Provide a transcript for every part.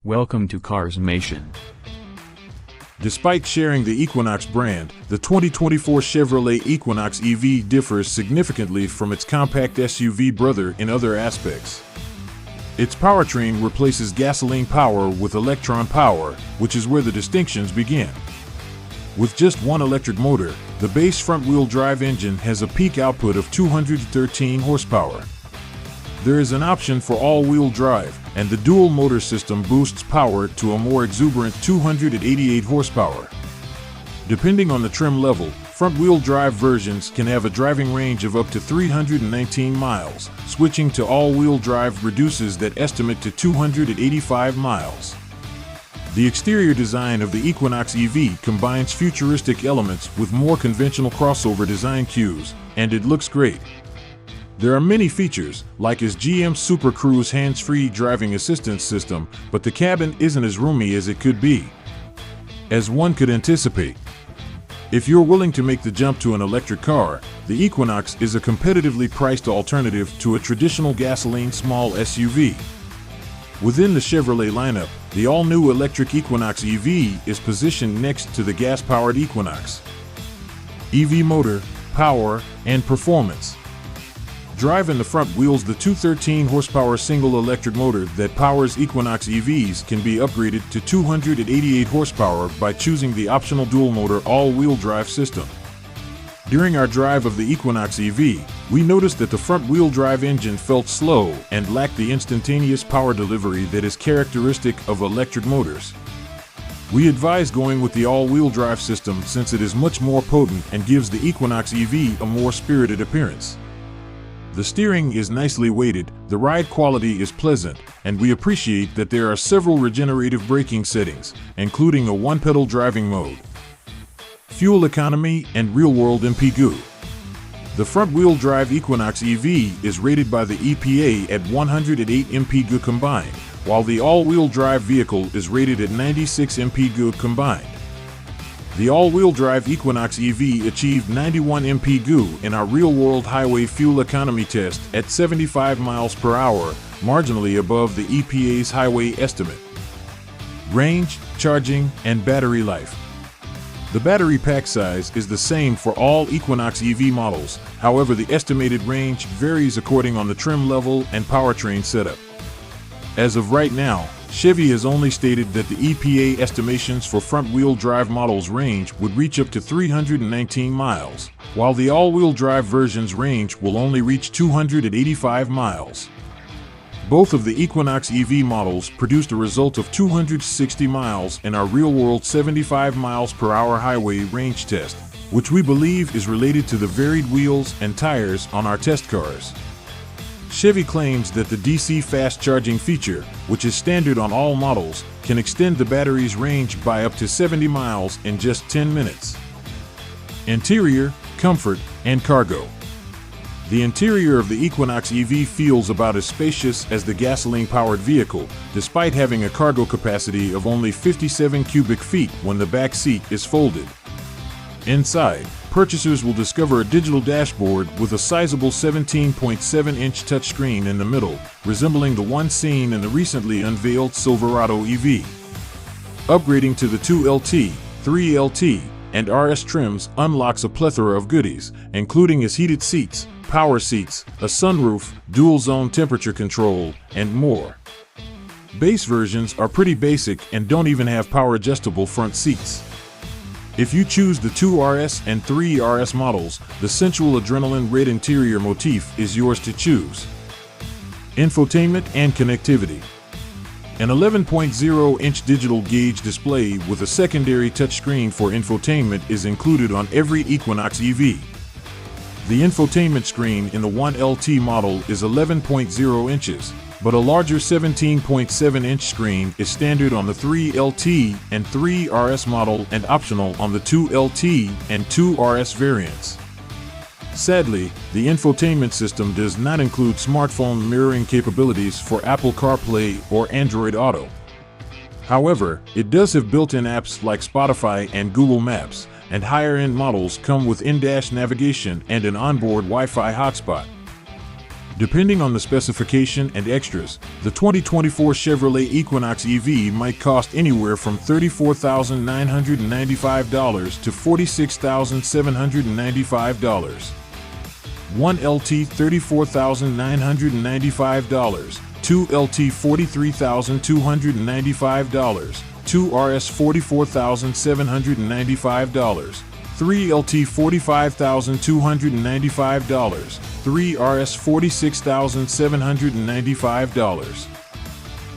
Welcome to CarsMation. Despite sharing the Equinox brand, the 2024 Chevrolet Equinox EV differs significantly from its compact SUV brother in other aspects. Its powertrain replaces gasoline power with electron power, which is where the distinctions begin. With just one electric motor, the base front-wheel drive engine has a peak output of 213 horsepower. There is an option for all-wheel drive, and the dual motor system boosts power to a more exuberant 288 horsepower. Depending on the trim level, front-wheel drive versions can have a driving range of up to 319 miles. Switching to all-wheel drive reduces that estimate to 285 miles. The exterior design of the Equinox EV combines futuristic elements with more conventional crossover design cues, and it looks great. There are many features, like its GM Super Cruise hands-free driving assistance system, but the cabin isn't as roomy as it could be, as one could anticipate. If you're willing to make the jump to an electric car, the Equinox is a competitively priced alternative to a traditional gasoline small SUV. Within the Chevrolet lineup, the all-new electric Equinox EV is positioned next to the gas-powered Equinox. EV motor, power, and performance. Drive in the front wheels. The 213 horsepower single electric motor that powers Equinox EVs can be upgraded to 288 horsepower by choosing the optional dual motor all-wheel drive system. During our drive of the Equinox EV, we noticed that the front-wheel drive engine felt slow and lacked the instantaneous power delivery that is characteristic of electric motors. We advise going with the all-wheel drive system since it is much more potent and gives the Equinox EV a more spirited appearance. The steering is nicely weighted, the ride quality is pleasant, and we appreciate that there are several regenerative braking settings, including a one-pedal driving mode, fuel economy, and real-world MPG. The front-wheel drive Equinox EV is rated by the EPA at 108 MPG combined, while the all-wheel drive vehicle is rated at 96 MPG combined. The all-wheel drive Equinox EV achieved 91 MPG in our real-world highway fuel economy test at 75 miles per hour, marginally above the EPA's highway estimate. Range, charging, and battery life. The battery pack size is the same for all Equinox EV models, however the estimated range varies according on the trim level and powertrain setup. As of right now, Chevy has only stated that the EPA estimations for front-wheel drive models range would reach up to 319 miles, while the all-wheel drive version's range will only reach 285 miles. Both of the Equinox EV models produced a result of 260 miles in our real-world 75 miles per hour highway range test, which we believe is related to the varied wheels and tires on our test cars. Chevy claims that the DC fast charging feature, which is standard on all models, can extend the battery's range by up to 70 miles in just 10 minutes. Interior, comfort, and cargo. The interior of the Equinox EV feels about as spacious as the gasoline-powered vehicle, despite having a cargo capacity of only 57 cubic feet when the back seat is folded. Inside, purchasers will discover a digital dashboard with a sizable 17.7-inch touchscreen in the middle, resembling the one seen in the recently unveiled Silverado EV. Upgrading to the 2LT, 3LT, and RS trims unlocks a plethora of goodies, including its heated seats, power seats, a sunroof, dual-zone temperature control, and more. Base versions are pretty basic and don't even have power-adjustable front seats. If you choose the 2RS and 3RS models, the sensual adrenaline red interior motif is yours to choose. Infotainment and connectivity. An 11.0-inch digital gauge display with a secondary touchscreen for infotainment is included on every Equinox EV. The infotainment screen in the 1LT model is 11.0 inches, but a larger 17.7-inch screen is standard on the 3LT and 3RS model and optional on the 2LT and 2RS variants. Sadly, the infotainment system does not include smartphone mirroring capabilities for Apple CarPlay or Android Auto. However, it does have built-in apps like Spotify and Google Maps, and higher-end models come with in-dash navigation and an onboard Wi-Fi hotspot. Depending on the specification and extras, the 2024 Chevrolet Equinox EV might cost anywhere from $34,995 to $46,795. 1LT $34,995, 2LT $43,295, 2RS $44,795, 3LT $45,295, 3RS $46,795.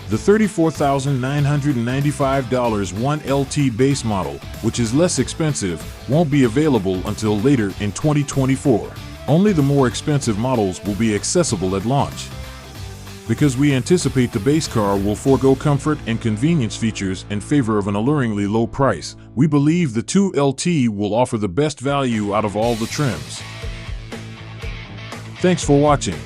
The $34,995 1LT base model, which is less expensive, won't be available until later in 2024. Only the more expensive models will be accessible at launch. Because we anticipate the base car will forego comfort and convenience features in favor of an alluringly low price, we believe the 2LT will offer the best value out of all the trims. Thanks for watching.